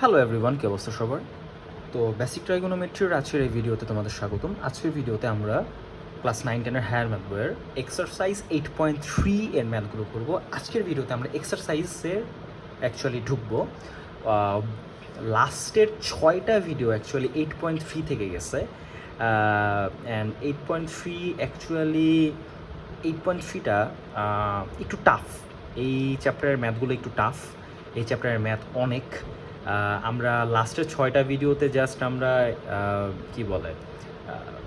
Hello everyone, কি অবস্থা সবার? তো বেসিক ট্রাইগোনোমেট্রির আজকের এই ভিডিওতে তোমাদের স্বাগতম। আজকের ভিডিওতে আমরা ক্লাস 9-10-এর হায়ার ম্যাথ বইয়ের এক্সারসাইজ 8.3 এর ম্যাথগুলো করব। আজকের ভিডিওতে আমরা এক্সারসাইজে অ্যাকচুয়ালি ঢুকবো। লাস্টের 6টা ভিডিও অ্যাকচুয়ালি 8.3 থেকে গেছে, অ্যান্ড 8.3 অ্যাকচুয়ালি 8.3টা একটু টাফ। এই চ্যাপ্টারের ম্যাথগুলো একটু টাফ। এই চ্যাপ্টারের ম্যাথ অনেক। আমরা লাস্টের 6টা ভিডিওতে জাস্ট আমরা কি বলে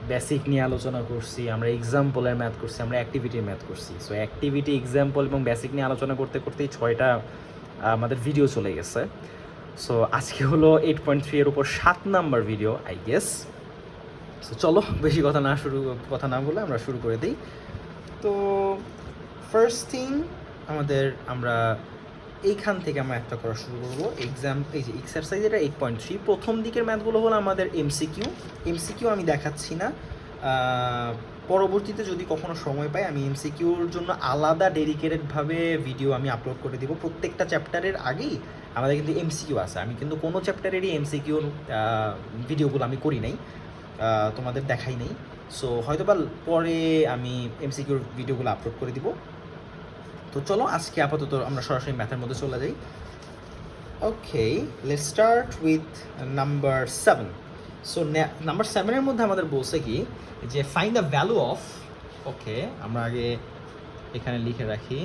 বেসিক নিয়ে আলোচনা করছি, আমরা এক্সাম্পলের ম্যাথ করছি, আমরা অ্যাক্টিভিটির ম্যাথ করছি। সো অ্যাক্টিভিটি, এক্সাম্পল এবং বেসিক নিয়ে আলোচনা করতে করতেই 6টা আমাদের ভিডিও চলে গেছে। সো আজকে হলো 8.3 এর উপর 7 number video I guess. So চলো বেশি কথা না বলে আমরা শুরু করে দিই। তো ফার্স্ট থিং আমরা এইখান থেকে আমরা একটা করা শুরু করবো। এই যে এক্সারসাইজ, এটা 8.3 প্রথম দিকের ম্যাথগুলো হলো আমাদের এমসিকিউ আমি দেখাচ্ছি না। পরবর্তীতে যদি কখনো সময় পাই আমি এমসিকিউর জন্য আলাদা ডেডিকেটেডভাবে ভিডিও আমি আপলোড করে দিব। প্রত্যেকটা চ্যাপ্টারের আগেই আমাদের কিন্তু এমসিকিউ আছে। আমি কিন্তু কোনো চ্যাপ্টারেরই এমসিকিউর ভিডিওগুলো আমি করি নাই, তোমাদের দেখাই নেই। সো হয়তো বা পরে আমি এমসিকিউর ভিডিওগুলো আপলোড করে দিব। তো চলো আজকে আপাতত আমরা সরাসরি ম্যাথের মধ্যে চলে যাই। Okay, let's start with number 7। So number 7-এর মধ্যে আমাদের বলছে কি যে find the value of, okay আমরা আগে এখানে লিখে রাখি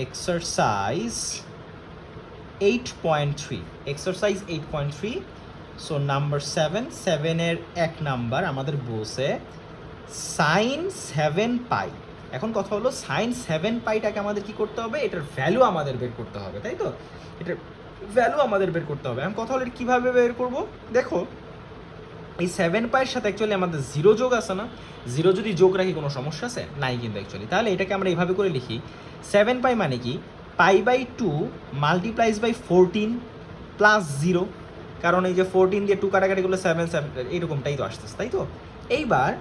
এক্সারসাইজ 8.3, এক্সারসাইজ 8.3। সো নাম্বার 7-এর 1 নাম্বার আমাদের বলছে সাইন 7 পাই। এখন কথা হলো সাইন 7 পাইটাকে আমাদের কি করতে হবে, এটার ভ্যালু আমাদের বের করতে হবে, তাই তো? এটার ভ্যালু আমাদের বের করতে হবে। এখন কথা হলো এটা কীভাবে বের করব? দেখো, এই 7 পাইয়ের সাথে অ্যাকচুয়ালি আমাদের 0 যোগ আছে না? 0 যদি যোগ রাখি কোনো সমস্যা আছে? নাই কিন্তু অ্যাকচুয়ালি। তাহলে এটাকে আমরা এইভাবে করে লিখি, 7 পাই মানে কি π/2 মাল্টিপ্লাইজ বাই 14 প্লাস 0। কারণ এই যে 14 দিয়ে 2 কাটাকাটিগুলো 7 এরকমটাই তো আসতেছে, তাই তো? এইবার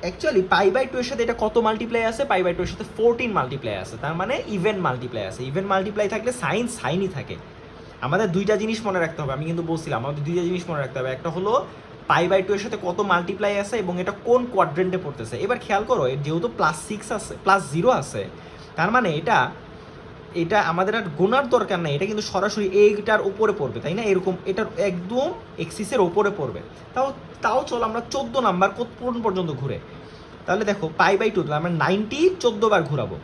অ্যাকচুয়ালি π/2 এর সাথে এটা কত মাল্টিপ্লাই আছে? π/2 এর সাথে 14 মাল্টিপ্লাই আছে, তার মানে ইভেন মাল্টিপ্লাই আছে। ইভেন মাল্টিপ্লাই থাকলে সাইনই থাকে। আমাদের দুইটা জিনিস মনে রাখতে হবে, আমি কিন্তু বলছিলাম আমাদের দুইটা জিনিস মনে রাখতে হবে। একটা হলো π/2 এর সাথে কত মাল্টিপ্লাই আছে এবং এটা কোন কোয়াড্রেন্টে পড়তেছে। এবার খেয়াল করো, যেহেতু +6 আছে, +0 আছে, তার মানে এটা আমাদের আর গোনার দরকার নাই, এটা কিন্তু সরাসরি এইটার উপরে পড়বে, তাই না? এরকম এটার একদম এক্সিসের উপরে পড়বে। তাও চল আমরা 14 নাম্বার কোন পর্যন্ত ঘুরে। তাহলে দেখো π/2 আমরা 90 14 বার ঘুরাবো।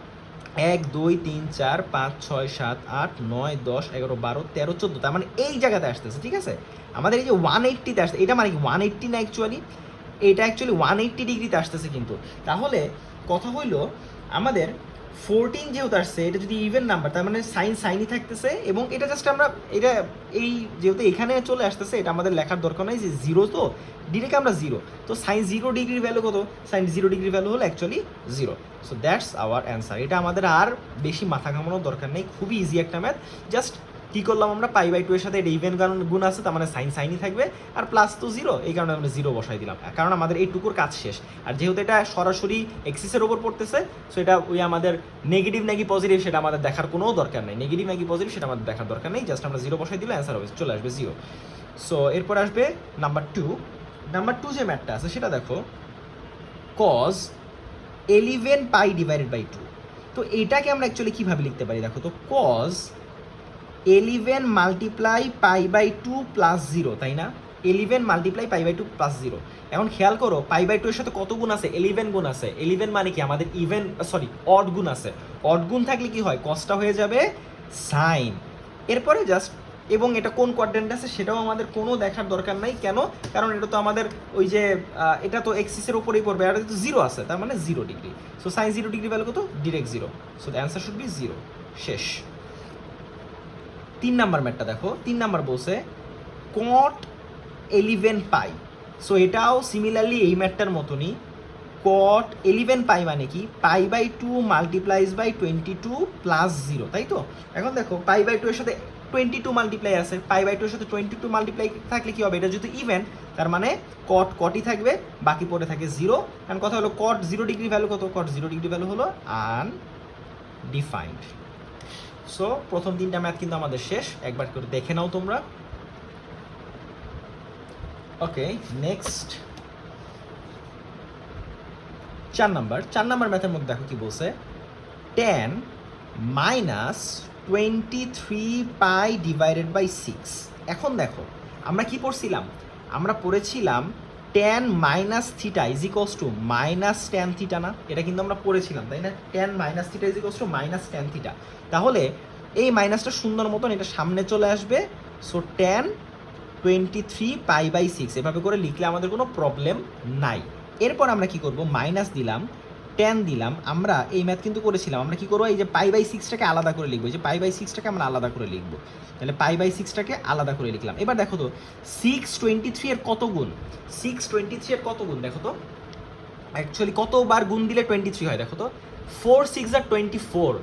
1 2 3 4 5 6 7 8 9 10 11 12 13 14, তার মানে এই জায়গাতে আসতেছে, ঠিক আছে? আমাদের এই যে 180-তে আসছে, এটা মানে কি 180 না অ্যাকচুয়ালি? এটা অ্যাকচুয়ালি 180 ডিগ্রিতে আসতেছে কিন্তু। তাহলে কথা হইলো আমাদের 14 যেহেতু আসছে, এটা যদি ইভেন নাম্বার, তার মানে সাইনই থাকতেছে। এবং এটা জাস্ট আমরা এটা এই যেহেতু এখানে চলে আসতেছে, এটা আমাদের লেখার দরকার নাই যে 0, তো ডিরেক্ট আমরা 0। তো সাইন 0 ডিগ্রির ভ্যালু কত? সাইন 0 ডিগ্রির ভ্যালু হলো actually 0। So that's our answer. এটা আমাদের আর বেশি মাথা ঘামানোর দরকার নেই, খুবই ইজি একটা ম্যাথ। জাস্ট কী করলাম আমরা, π/2 এর সাথে এটা ইভেন গুণ আছে, তার মানে সাইনই থাকবে, আর প্লাস তো 0, এই কারণে আমরা 0 বসাই দিলাম, কারণ আমাদের এইটুকুর কাজ শেষ। আর যেহেতু এটা সরাসরি এক্সিসের ওপর পড়তেছে, সো এটা ওই আমাদের নেগেটিভ নাকি পজিটিভ সেটা আমাদের দেখার কোনো দরকার নেই। নেগেটিভ নাকি পজিটিভ সেটা আমাদের দেখার দরকার নেই, জাস্ট আমরা 0 বসাই দিলে অ্যান্সার হবে, চলে আসবে 0। সো এরপর আসবে নাম্বার 2। নাম্বার 2 যে ম্যাথটা আছে সেটা দেখো, cos 11 π/2। তো এটাকে আমরা অ্যাকচুয়ালি কীভাবে লিখতে পারি দেখো তো, cos 11 মাল্টিপ্লাই π/2 প্লাস 0, তাই না? 11 মাল্টিপ্লাই π/2 প্লাস 0। এখন খেয়াল করো, π/2 এর সাথে কত গুণ আছে? 11 গুণ আছে। 11 মানে কি আমাদের অড গুণ আছে। অড গুণ থাকলে কি হয়, কসটা হয়ে যাবে সাইন। এরপরে জাস্ট, এবং এটা কোন কোয়াড্রেন্ট আছে সেটাও আমাদের কোনো দেখার দরকার নাই। কেন? কারণ এটা তো আমাদের ওই যে এটা তো এক্সিসের উপরেই পড়বে, আর এটা তো 0 আছে, তার মানে 0 degree. So sine 0 degree value কত? Direct 0। So the answer should be 0। শেষ। 3 নাম্বার ম্যাথটা দেখো, 3 নাম্বার বলছে cot 11 পাই। সো এটাও সিমিলারলি এই ম্যাথটার মতনই, cot 11 পাই মানে কি π/2 মাল্টিপ্লাইজ বাই 22 প্লাস 0, তাই তো? এখন দেখো π/2 এর সাথে 22 মাল্টিপ্লাই আছে, π/2 এর সাথে 22 মাল্টিপ্লাই থাকলে কি হবে, এটা যেহেতু ইভেন, তার মানে কটই থাকবে, বাকি পড়ে থাকে 0। কারণ কথা হলো cot 0 ডিগ্রি ভ্যালু কত? cot 0 ডিগ্রি ভ্যালু হলো আনডিফাইন্ড। সো প্রথম 3টা ম্যাথ কিন্তু আমাদের শেষ, একবার করে দেখে নাও তোমরা। ওকে, নেক্সট 4 নাম্বার ম্যাথের মধ্যে দেখো কি বলছে, 10 মাইনাস 23 পাই ডিভাইডেড বাই 6। এখন দেখো আমরা কি পড়ছিলাম, আমরা পড়েছিলাম tan minus theta is equals to minus tan theta না, এটা কিন্তু আমরা পড়েছিলাম তাই না, tan minus theta is equals to minus tan theta. তাহলে এই মাইনাসটা সুন্দর মতন এটা সামনে চলে আসবে, সো tan 23 পাই বাই 6 এভাবে করে লিখলে আমাদের কোনো প্রবলেম নাই। এরপর আমরা কি করব, মাইনাস দিলাম, tan দিলাম, আমরা এই ম্যাথ কিন্তু করেছিলাম, আমরা কি করবো, এই যে পাই বাই 6টাকে আলাদা করে লিখবো, এই যে পাই বাই 6টাকে আমরা আলাদা করে লিখবো, তাহলে পাই বাই 6টাকে আলাদা করে লিখলাম। এবার দেখো তো 623 এর কত গুণ, 623 এর কত গুণ দেখো তো, অ্যাকচুয়ালি কতবার গুণ দিলে 23 হয় দেখো তো, 4 6 আর 24,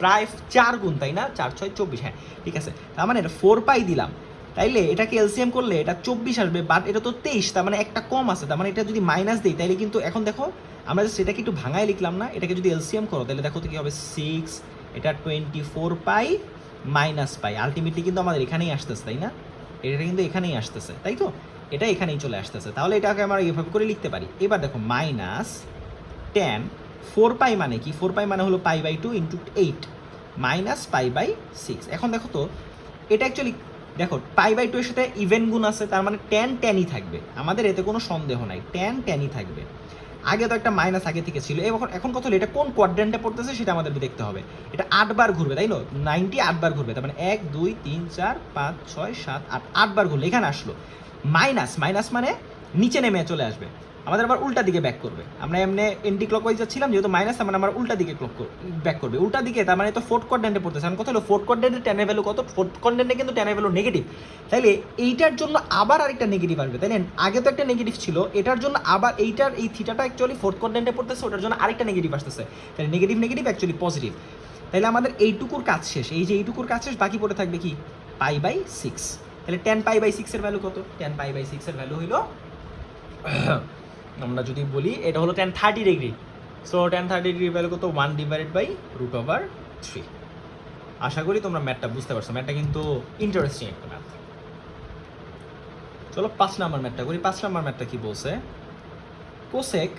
প্রায় 4 গুণ তাই না, 4 6 24, হ্যাঁ ঠিক আছে, তার মানে এটা 4 পাই দিলাম, তাইলে এটাকে এলসিএম করলে এটা 24 আসবে, বাট এটা তো 23, তার মানে একটা কম আছে, তার মানে এটা যদি মাইনাস দিই তাইলে কিন্তু এখন দেখো আমরা সেটাকে একটু ভাঙায় লিখলাম না, এটাকে যদি এলসিএম করো তাহলে দেখো তো কি হবে, 6 এটা 24 পাই মাইনাস পাই, আলটিমেটলি কিন্তু আমাদের এখানেই আসতেছে তাই না, এটা কিন্তু এখানেই আসতেছে তাই তো, এটা এখানেই চলে আসতেছে, তাহলে এটাকে আমরা এইভাবে করে লিখতে পারি। এবার দেখো মাইনাস 10 4 পাই মানে কি, 4 পাই মানে হলো pi by 2 into 8 minus pi by 6। এখন দেখো তো এটা অ্যাকচুয়ালি দেখো পাই বাই 2 এর সাথে ইভেন গুণ আছে, তার মানে tan ট্যানই থাকবে, আমাদের এতে কোনো সন্দেহ নাই, tan ট্যানই থাকবে। আগে তো একটা মাইনাস আগে থেকে ছিল, এখন কথা হলো এটা কোন কোয়াড্রেন্টে পড়তেছে সেটা আমাদের দেখতে হবে, এটা 8 বার ঘুরবে তাই না, 90 8 বার ঘুরবে, তার মানে 1 2 3 4 5 6 7 8 8 বার ঘুরলে এখানে আসলো। মাইনাস মাইনাস মানে নিচে নেমে চলে আসবে, আমাদের আবার উল্টা দিকে ব্যাক করবে, আমরা এমনি এন্টি ক্লকওয়াইজ যাচ্ছিলাম, যেহেতু মাইনাস তার মানে আমার উল্টা দিকে ব্যাক করবে, উল্টা দিকে, তার মানে তো ফোর্থ কোয়াড্রেন্টে পড়তেছে। এখন কথা হলো ফোর্থ কোয়াড্রেন্টে ট্যানের ভ্যালু কত, ফোর্থ কোয়াড্রেন্টে কিন্তু ট্যানের ভ্যালু নেগেটিভ, তাইলে এইটার জন্য আবার আরেকটা নেগেটিভ আসবে, তাই না, আগে তো একটা নেগেটিভ ছিল, এটার জন্য আবার এইটার এই থিটাটা অ্যাকচুয়ালি ফোর্থ কোয়াড্রেন্টে পড়তেছে, ওটার জন্য আরেকটা নেগেটিভ আসতেছে, তাহলে নেগেটিভ নেগেটিভ অ্যাকচুয়ালি পজিটিভ, তাহলে আমাদের এইটুকুর কাজ শেষ, এই যে এইটুকুর কাজ শেষ, বাকি পড়ে থাকবে কি পাই বাই 6, তাহলে tan পাই বাই 6 এর ভ্যালু কত, tan পাই বাই 6 এর ভ্যালু হইল আমরা যদি বলি এটা হলো tan 30 ডিগ্রি, সো tan 30 ডিগ্রির ভ্যালু কত, 1 ডিভাইডেড বাই √3। আশা করি তোমরা ম্যাথটা বুঝতে পারছো, ম্যাথটা কিন্তু ইন্টারেস্টিং একটা ম্যাথ। চলো 5 নাম্বার ম্যাথটা করি। 5 নাম্বার ম্যাথটা কি বলছে, cosec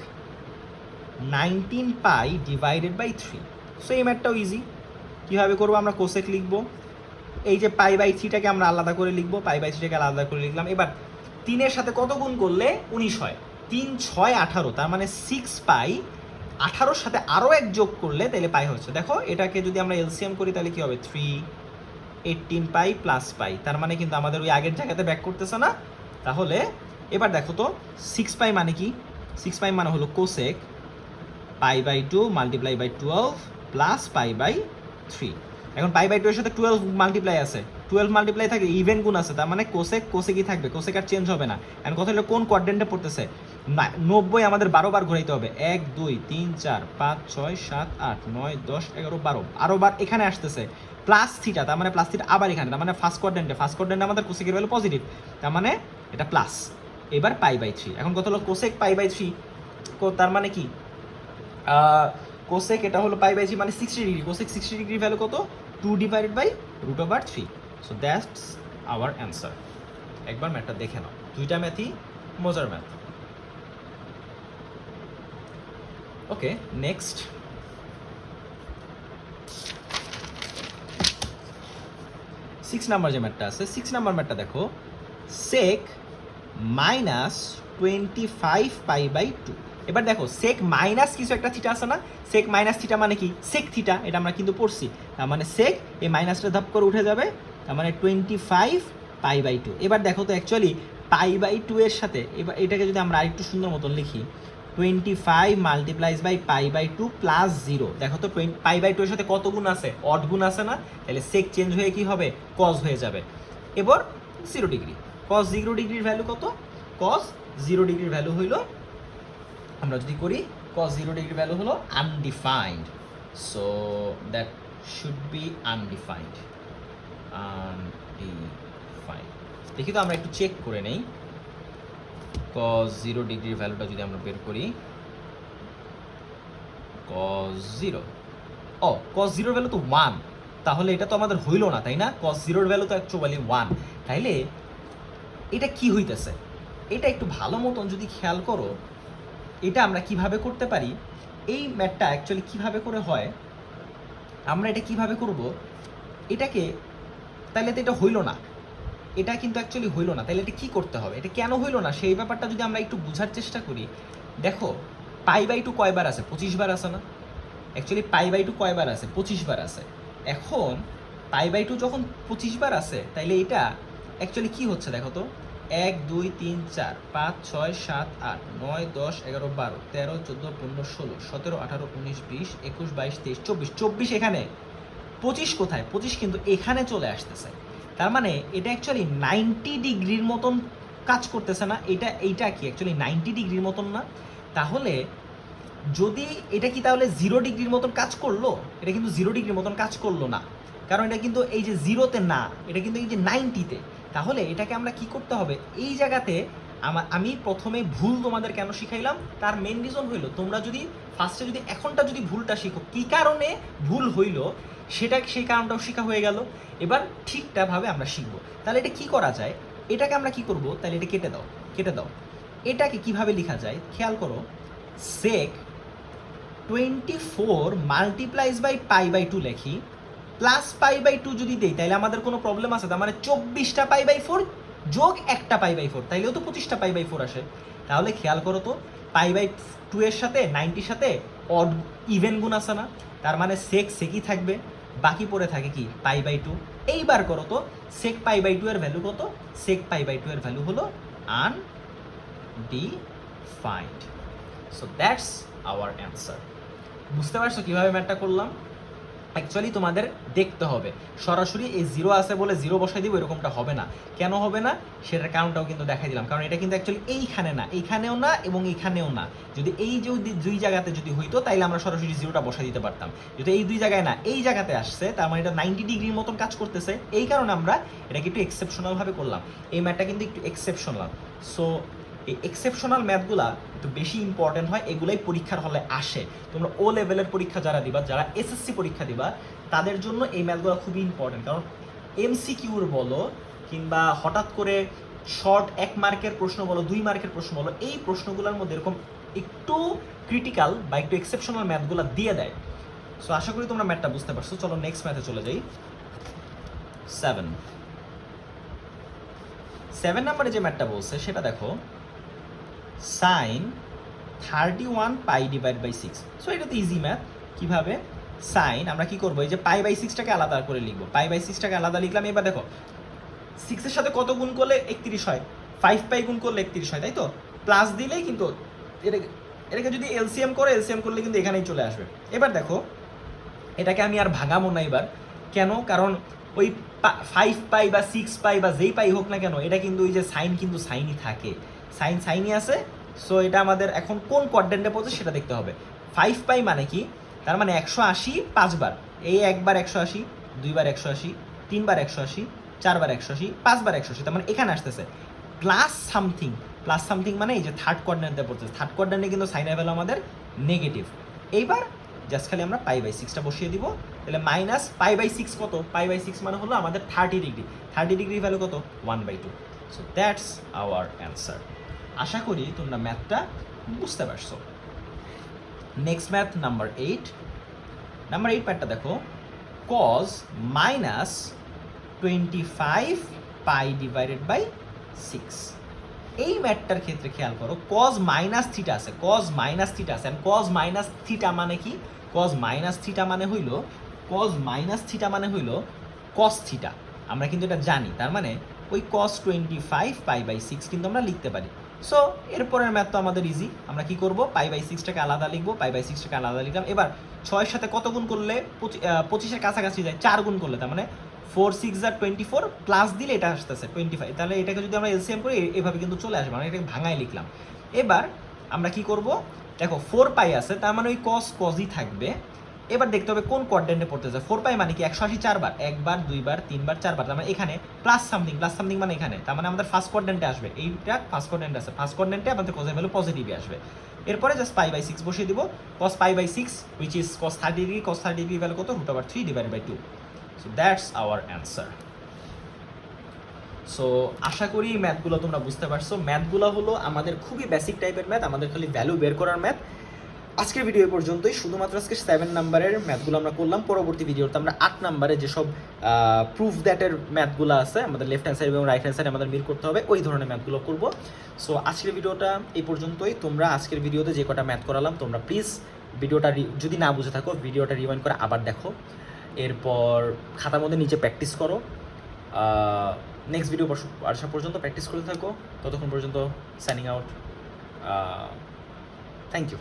19 pi divided by 3। So এই ম্যাথটাও ইজি, কীভাবে করবো, আমরা কোসেক লিখবো, এই যে পাই বাই 3টাকে আমরা আলাদা করে লিখবো, পাই বাই 3টাকে আলাদা করে লিখলাম। এবার 3-এর সাথে কত গুণ করলে 19 হয়, 3 6 18, তার মানে 6 পাই, 18-র সাথে আরও 1 যোগ করলে তাহলে পাই হচ্ছে। দেখো এটাকে যদি আমরা এলসিএম করি তাহলে কি হবে, 3 18 পাই প্লাস পাই, তার মানে কিন্তু আমাদের ওই আগের জায়গাতে ব্যাক করতেছে না। তাহলে এবার দেখো তো 6 পাই মানে কি, 6 পাই মানে হলো cosec pi by 2 multiply by 12 plus pi by 3। এখন পাই বাই 2 এর সাথে 12 মাল্টিপ্লাই আছে, 12 মাল্টিপ্লাই থাকে, ইভেন গুণ আছে, তার মানে কোসেক কোসেকই থাকবে, কোসেক আর চেঞ্জ হবে না। এখন কথা হলো কোন কোয়াড্রেন্টে পড়তেছে, 90 আমাদের 12 বার ঘুরাইতে হবে, 1 2 3 4 5 6 7 8 9 10 11 12, আরও বার এখানে আসতেছে, প্লাস থিটা, তার মানে প্লাস থিটা আবার এখানে, তার মানে ফার্স্ট কোয়াড্রেন্টে আমাদের কোসেকের ভ্যালু পজিটিভ, তার মানে এটা প্লাস। এবার পাই বাই 3, এখন কথা হলো কোসেক পাই বাই 3, তার মানে কি কোসেক এটা হলো পাই বাই 3 মানে 60 ডিগ্রি, কোসেক 60 ডিগ্রি ভ্যালু কত, 2 divided by √3। So that's our answer. একবার ম্যাথটা দেখে নাও, দুইটা ম্যাথই মজার ম্যাথ। ওকে, নেক্সট 6 নাম্বার যে ম্যাথটা আছে, 6 নাম্বার ম্যাথটা দেখো, সেক মাইনাস 25 পাই বাই 2। এবার দেখো সেক মাইনাস কিছু একটা থিটা আছে না, সেক মাইনাস থিটা মানে কি, সেক থিটা, এটা আমরা কিন্তু পড়ছি, তার মানে সেক এই মাইনাসটা ধাপ করে উঠে যাবে, তার মানে 25 পাই বাই 2। এবার দেখো তো অ্যাকচুয়ালি পাই বাই 2 এর সাথে এবার এটাকে যদি আমরা আরেকটু সুন্দর মতন লিখি, 25 মাল্টিপ্লাইজ বাই পাই বাই 2 প্লাস 0, দেখো তো পাই বাই 2 এর সাথে কত গুণ আছে, অড গুণ আছে না, তাহলে সেক চেঞ্জ হয়ে কি হবে, কজ হয়ে যাবে। এবার 0 ডিগ্রি, কজ 0 ডিগ্রির ভ্যালু কত, কজ 0 ডিগ্রির ভ্যালু হইল, আমরা যদি করি cos 0 ডিগ্রি ভ্যালু হলো undefined, so that should be undefined. দেখি তো আমরা একটু চেক করে নেই, cos 0 ডিগ্রির ভ্যালুটা যদি আমরা বের করি, cos 0, ও cos 0 ভ্যালু তো 1, তাহলে এটা তো আমাদের হইল না, তাই না? cos 0 এর ভ্যালু তো অ্যাকচুয়ালি 1। তাইলে এটা কি হইতেছে? এটা একটু ভালো মতন যদি খেয়াল করো, এটা আমরা কিভাবে করতে পারি, এই ম্যাথটা অ্যাকচুয়ালি কিভাবে করে হয়, আমরা এটা কিভাবে করব, এটাকে, তাইলে তো এটা হইল না, এটা কিন্তু অ্যাকচুয়ালি হইল না, তাহলে এটা কি করতে হবে, এটা কেন হইল না সেই ব্যাপারটা যদি আমরা একটু বোঝার চেষ্টা করি। দেখো π/2 কয়বার আছে? 25 বার আছে না? অ্যাকচুয়ালি π/2 কয়বার আছে? 25 বার আছে। এখন π/2 যখন 25 বার আছে, তাইলে এটা অ্যাকচুয়ালি কি হচ্ছে দেখো তো, 1 2 3 4 5 6 7 8 9 10 11 12 13 14 15 16 17 18 19 20 21 22 23 24, 24 এখানে, 25 কোথায়? 25 কিন্তু এখানে চলে আসতেছে। তার মানে এটা অ্যাকচুয়ালি 90 ডিগ্রির মতন কাজ করতেছে না? এইটা কি অ্যাকচুয়ালি 90 ডিগ্রির মতন না? তাহলে যদি এটা কি তাহলে 0 ডিগ্রির মতন কাজ করলো? এটা কিন্তু 0 ডিগ্রির মতন কাজ করলো না, কারণ এটা কিন্তু এই যে 0-তে না, এটা কিন্তু এই যে 90-তে। তাহলে এটাকে আমরা কি করতে হবে, এই জায়গাতে আমি প্রথমে ভুল তোমাদের কেন শিখাইলাম, তার মেন রিজন হইলো, তোমরা যদি ফার্স্টে যদি এখনটা যদি ভুলটা শিখো, কি কারণে ভুল হইলো সেটা, সেই কারণটাও শেখা হয়ে গেল। এবার ঠিকঠাকভাবে আমরা শিখবো। তাহলে এটা কি করা যায়, এটাকে আমরা কি করব, তাহলে এটা কেটে দাও, কেটে দাও। এটাকে কিভাবে লেখা যায় খেয়াল করো, sec 24 মাল্টিপ্লাইজ বাই π/2 লেখি, প্লাস π/2 যদি দেই, তাহলে আমাদের কোনো প্রবলেম আছে? তার মানে 24টা π/4 যোগ একটা π/4, তাইলেও তো 25টা π/4 আসে। তাহলে খেয়াল করো তো, π/2 এর সাথে 90-র সাথে অড ইভেন গুণ আছে না? তার মানে সেক সেকই থাকবে, বাকি পড়ে থাকে কি π/2। এইবার করো তো, সেক π/2 এর ভ্যালু কত? সেক π/2 এর ভ্যালু হলো undefined. So that's our answer. বুঝতে পারছো কিভাবে ম্যাথটা করলাম? অ্যাকচুয়ালি তোমাদের দেখতে হবে, সরাসরি এই 0 আছে বলে 0 বসাই দিব এরকমটা হবে না। কেন হবে না সেটার কারণটাও কিন্তু দেখাই দিলাম, কারণ এটা কিন্তু অ্যাকচুয়ালি এইখানে না, এইখানেও না এবং এইখানেও না। যদি এই যে দুই জায়গাতে যদি হইতো, তাইলে আমরা সরাসরি 0টা বসাই দিতে পারতাম। যদি এই দুই জায়গায় না, এই জায়গাতে আসছে, তার মানে এটা 90 ডিগ্রির মতন কাজ করতেছে, এই কারণে আমরা এটাকে একটু এক্সেপশনাল ভাবে করলাম। এই ম্যাথটা কিন্তু একটু এক্সেপশনাল। সো এই এক্সেপশনাল ম্যাথগুলা একটু বেশি ইম্পর্টেন্ট হয়, এগুলাই পরীক্ষার হলে আসে। তোমরা ও লেভেলের পরীক্ষা যারা দিবা, যারা এসএসসি পরীক্ষা দিবা, তাদের জন্য এই ম্যাথগুলো খুবই ইম্পর্টেন্ট। কারণ এমসিকিউর বলো কিংবা হঠাৎ করে শর্ট 1 মার্কের প্রশ্ন বলো, 2 মার্কের প্রশ্ন বলো, এই প্রশ্নগুলোর মধ্যে এরকম একটু ক্রিটিক্যাল বা একটু এক্সেপশনাল ম্যাথগুলো দিয়ে দেয়। সো আশা করি তোমরা ম্যাথটা বুঝতে পারছো। চলো নেক্সট ম্যাথে চলে যাই। 7 নম্বরে যে ম্যাথটা বলছে সেটা দেখো, sin 31 pi divide by 6। So এটা তো ইজি ম্যাথ। কিভাবে? সাইন আমরা কি করবো, এই যে π/6টাকে আলাদা করে লিখবো, π/6টাকে আলাদা লিখলাম। এবার দেখো 6 এর সাথে কত গুণ করলে 31 হয়? 5π গুণ করলে 31 হয়, তাই তো? প্লাস দিলেই কিন্তু এটাকে যদি এলসিএম করলে কিন্তু এখানেই চলে আসবে। এবার দেখো এটাকে আমি আর ভাঙাবো না এবার। কেন? কারণ ওই 5π বা 6π বা যেই পাই হোক না কেন, এটা কিন্তু ওই যে সাইন কিন্তু সাইনই থাকে, সাইনই আছে। সো এটা আমাদের এখন কোন কোয়াড্রেন্টে পড়ছে সেটা দেখতে হবে। 5π মানে কি? তার মানে 180 5বার, এই একবার 180, দুইবার 180, তিনবার 180, চারবার 180, পাঁচবার 180, তার মানে এখানে আসতেছে প্লাস সামথিং মানে এই যে থার্ড কোয়াড্রেন্টে পড়ছে, থার্ড কোয়াড্রেন্টে কিন্তু সাইনের ভ্যালু আমাদের নেগেটিভ। এইবার জাস্ট খালি আমরা π/6টা বসিয়ে দিব, তাহলে মাইনাস π/6 কত? π/6 মানে হলো আমাদের 30 ডিগ্রি, 30 ডিগ্রি ভ্যালু কত? 1/2। So that's our answer. আশা করি তোমরা ম্যাথটা বুঝতে পারছো। নেক্সট ম্যাথ নাম্বার 8 ম্যাথটা দেখো, cos -25 পাই ডিভাইডেড বাই 6। এই ম্যাথটার ক্ষেত্রে খেয়াল করো, cos - থিটা আছে, cos - থিটা আছে। cos - থিটা মানে কি? cos - থিটা মানে হইল cos থিটা। আমরা কিন্তু এটা জানি, তার মানে ওই cos 25 π/6 কিন্তু আমরা লিখতে পারি। সো এরপরের ম্যাথ তো আমাদের ইজি। আমরা কি করব, π/6টাকে আলাদা লিখবো, π/6টাকে আলাদা লিখলাম। এবার 6-এর সাথে কত গুণ করলে 25-এর কাছাকাছি যায়? 4 গুণ করলে, তার মানে 4 6 আর 24 প্লাস দিলে এটা আসতেছে 25। তাহলে এটাকে যদি আমরা এলসিএম করি এভাবে কিন্তু চলে আসবে, মানে এটাকে ভাঙায় লিখলাম। এবার আমরা কি করব, দেখো 4π আছে, তার মানে ওই cosই থাকবে। এবার দেখতে হবে কোন কোয়াড্রেন্টে পড়তেছে। 4π মানে কি? 180 4বার, একবার, দুইবার, তিনবার, চারবার, তার মানে এখানে প্লাস সামথিং মানে এখানে, তার মানে আমাদের ফার্স্ট কোয়াড্রেন্টে আসবে। এইটা ফার্স্ট কোয়াড্রেন্ট আছে, ফার্স্ট কোয়াড্রেন্টে আমাদের cos এর ভ্যালু পজিটিভই আসবে। এরপরে জাস্ট π/6 বসিয়ে দিব, cos π/6 which is cos 30 degree, cos 30 degree value কত? √3 divided by 2। So that's our answer. সো আশা করি ম্যাথগুলো তোমরা বুঝতে পারছো। ম্যাথগুলো হলো আমাদের খুবই বেসিক টাইপের ম্যাথ, আমাদের খালি ভ্যালু বের করার ম্যাথ। আজকের ভিডিও পর্যন্তই, শুধুমাত্র আজকে 7 নাম্বারের ম্যাথগুলো আমরা করলাম। পরবর্তী ভিডিওতে আমরা 8 নাম্বারে যেসব প্রুফ দ্যাটের ম্যাথগুলো আছে, আমাদের লেফট হ্যান্ড সাইড এবং রাইট হ্যান্ড সাইড আমাদের মিল করতে হবে, ওই ধরনের ম্যাথগুলো করব। সো আজকের ভিডিওটা এই পর্যন্তই। তোমরা আজকের ভিডিওতে যে কটা ম্যাথ করালাম তোমরা প্লিজ ভিডিওটা যদি না বুঝে থাকো ভিডিওটা রিওয়াইন্ড করে আবার দেখো, এরপর খাতার মধ্যে নিচে প্র্যাকটিস করো। নেক্সট ভিডিও আসা পর্যন্ত প্র্যাকটিস করতে থাকো। ততক্ষণ পর্যন্ত সাইনিং আউট। Thank you.